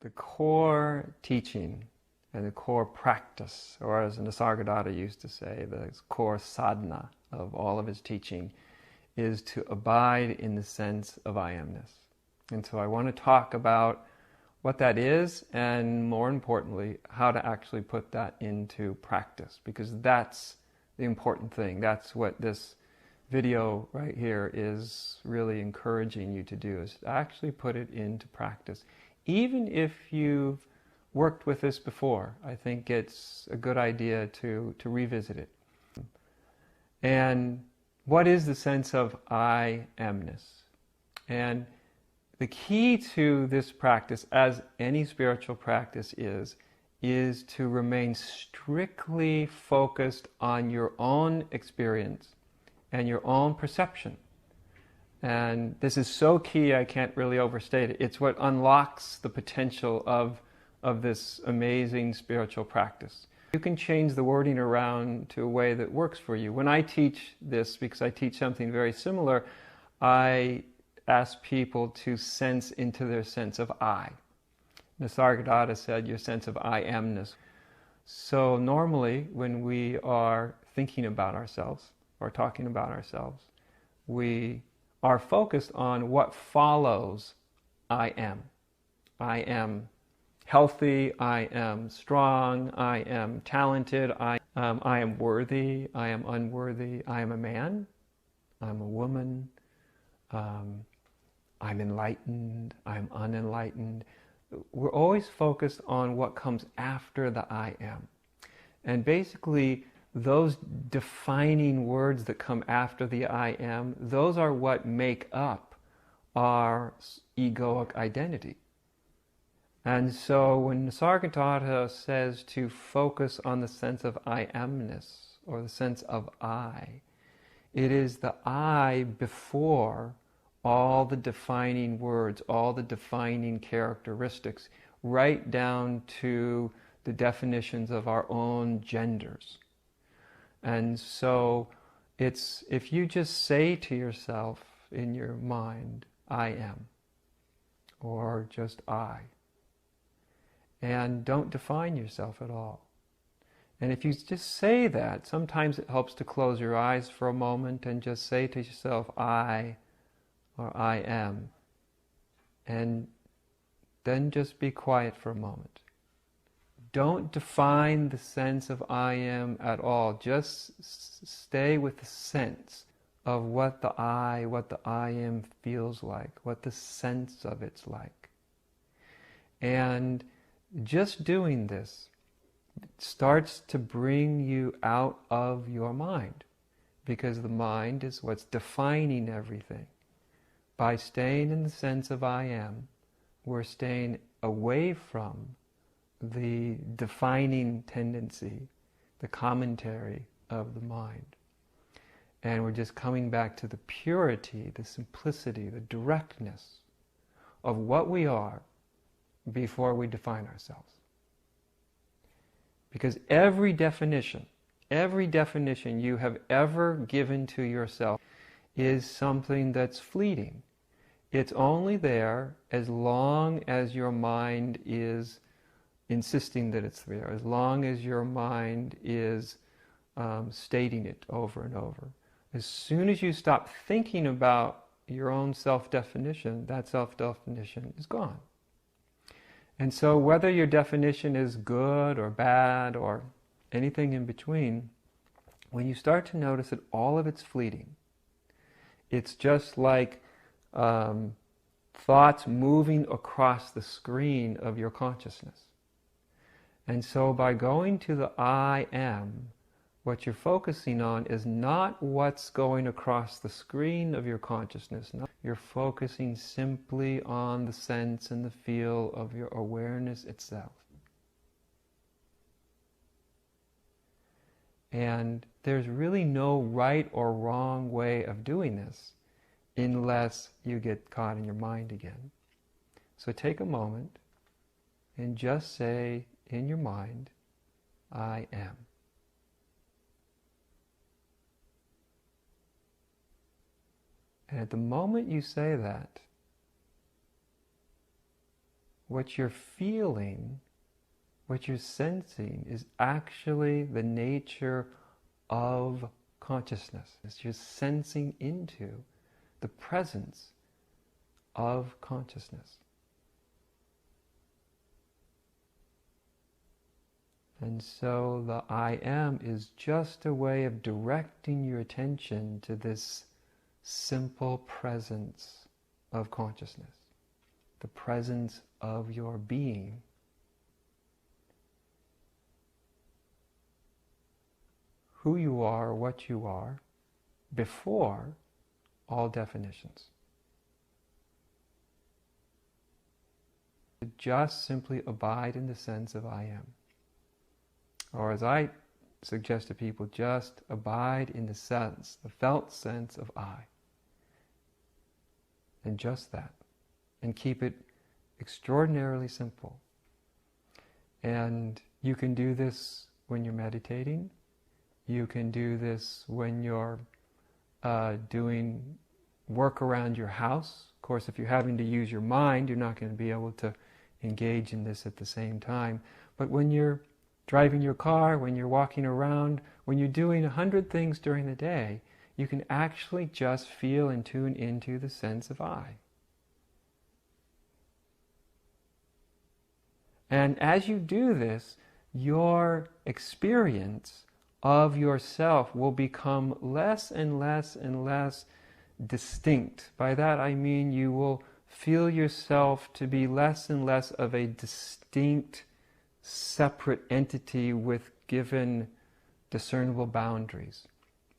the core teaching and the core practice, or as Nisargadatta used to say, the core sadhana of all of his teaching is to abide in the sense of I amness. And so I want to talk about what that is, and more importantly, how to actually put that into practice, because that's the important thing. That's what this video right here is really encouraging you to do, is to actually put it into practice. Even if you've worked with this before, I think it's a good idea to revisit it. And what is the sense of I amness? And the key to this practice, as any spiritual practice is to remain strictly focused on your own experience and your own perception. And this is so key, I can't really overstate it. It's what unlocks the potential of this amazing spiritual practice. You can change the wording around to a way that works for you. When I teach this, because I teach something very similar, I ask people to sense into their sense of I. Nisargadatta said, your sense of I amness. So normally, when we are thinking about ourselves or talking about ourselves, we are focused on what follows I am. I am healthy, I am strong, I am talented, I am worthy, I am unworthy, I am a man, I'm a woman, I'm enlightened, I'm unenlightened. We're always focused on what comes after the I am. And basically, those defining words that come after the I am, those are what make up our egoic identity. And so when Nisargadatta says to focus on the sense of I amness, or the sense of I, it is the I before all the defining words, all the defining characteristics, right down to the definitions of our own genders. And so it's, if you just say to yourself in your mind, I am, or just I, and don't define yourself at all. And if you just say that, sometimes it helps to close your eyes for a moment and just say to yourself, I, or I am. And then just be quiet for a moment. Don't define the sense of I am at all. Just stay with the sense of what the I am feels like, what the sense of it's like. And just doing this starts to bring you out of your mind, because the mind is what's defining everything. By staying in the sense of I am, we're staying away from the defining tendency, the commentary of the mind. And we're just coming back to the purity, the simplicity, the directness of what we are before we define ourselves. Because every definition you have ever given to yourself is something that's fleeting. It's only there as long as your mind is insisting that it's there, as long as your mind is stating it over and over. As soon as you stop thinking about your own self-definition, that self-definition is gone. And so whether your definition is good or bad or anything in between, when you start to notice that all of it's fleeting, it's just like thoughts moving across the screen of your consciousness. And so by going to the I am, what you're focusing on is not what's going across the screen of your consciousness. No, you're focusing simply on the sense and the feel of your awareness itself. And there's really no right or wrong way of doing this unless you get caught in your mind again. So take a moment and just say in your mind, I am. And at the moment you say that, what you're feeling, what you're sensing is actually the nature of consciousness. You're sensing into the presence of consciousness. And so the I am is just a way of directing your attention to this simple presence of consciousness, the presence of your being. Who you are, what you are, before all definitions. Just simply abide in the sense of I am. Or as I suggest to people, just abide in the sense, the felt sense of I. And just that. And keep it extraordinarily simple. And you can do this when you're meditating. You can do this when you're doing work around your house. Of course, if you're having to use your mind, you're not going to be able to engage in this at the same time. But when you're driving your car, when you're walking around, when you're doing 100 things during the day, you can actually just feel and tune into the sense of I. And as you do this, your experience of yourself will become less and less and less distinct. By that I mean you will feel yourself to be less and less of a distinct, separate entity with given discernible boundaries.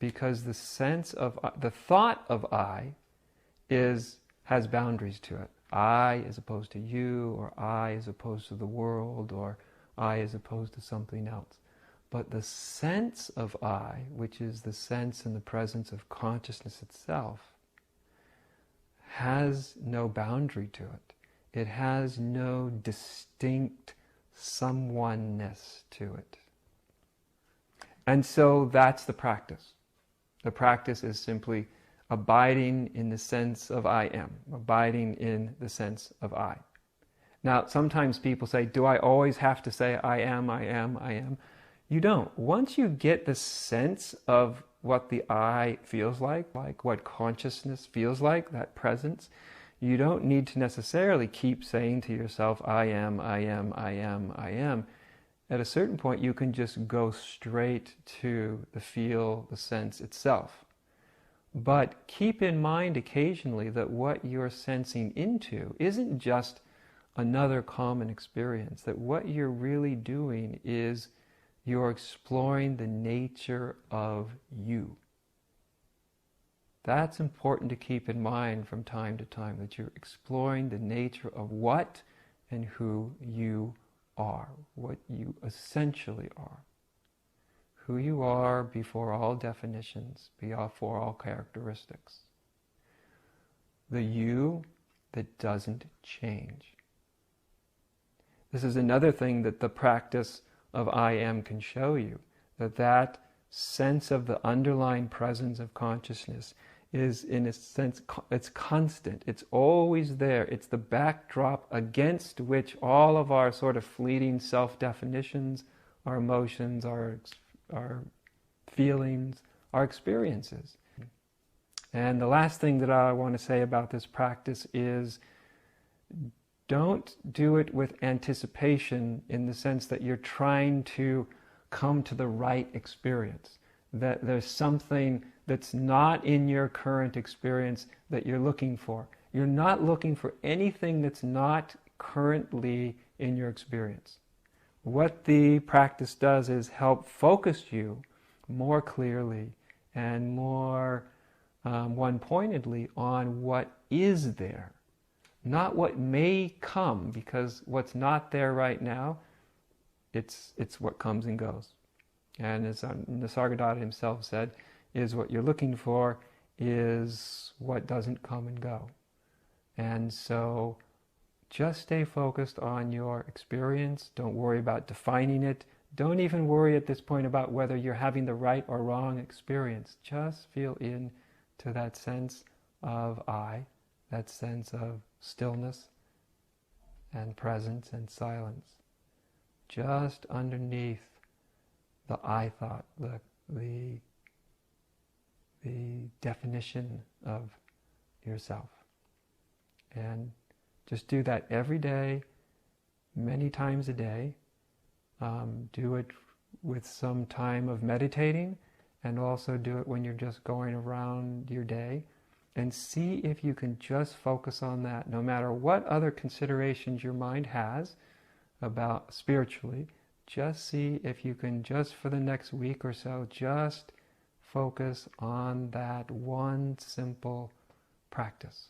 Because the sense of, the thought of I has boundaries to it. I as opposed to you, or I as opposed to the world, or I as opposed to something else. But the sense of I, which is the sense and the presence of consciousness itself, has no boundary to it. It has no distinct someoneness to it. And so that's the practice. The practice is simply abiding in the sense of I am, abiding in the sense of I. Now, sometimes people say, do I always have to say I am, I am, I am? You don't. Once you get the sense of what the I feels like what consciousness feels like, that presence, you don't need to necessarily keep saying to yourself, I am, I am, I am, I am. At a certain point, you can just go straight to the feel, the sense itself. But keep in mind occasionally that what you're sensing into isn't just another common experience, that what you're really doing is you're exploring the nature of you. That's important to keep in mind from time to time, that you're exploring the nature of what and who you are, what you essentially are. Who you are before all definitions, before all characteristics. The you that doesn't change. This is another thing that the practice of I am can show you, that sense of the underlying presence of consciousness is, in a sense, it's constant. It's always there. It's the backdrop against which all of our sort of fleeting self-definitions, our emotions, our feelings, our experiences. And the last thing that I want to say about this practice is, don't do it with anticipation in the sense that you're trying to come to the right experience. That there's something that's not in your current experience that you're looking for. You're not looking for anything that's not currently in your experience. What the practice does is help focus you more clearly and more one-pointedly on what is there. Not what may come, because what's not there right now, it's what comes and goes. And as Nisargadatta himself said, is what you're looking for is what doesn't come and go. And so just stay focused on your experience. Don't worry about defining it. Don't even worry at this point about whether you're having the right or wrong experience. Just feel in to that sense of I, that sense of stillness, and presence and silence, just underneath the I thought, the definition of yourself. And just do that every day, many times a day. Do it with some time of meditating, and also do it when you're just going around your day. And see if you can just focus on that, no matter what other considerations your mind has about spiritually. Just see if you can, just for the next week or so, just focus on that one simple practice.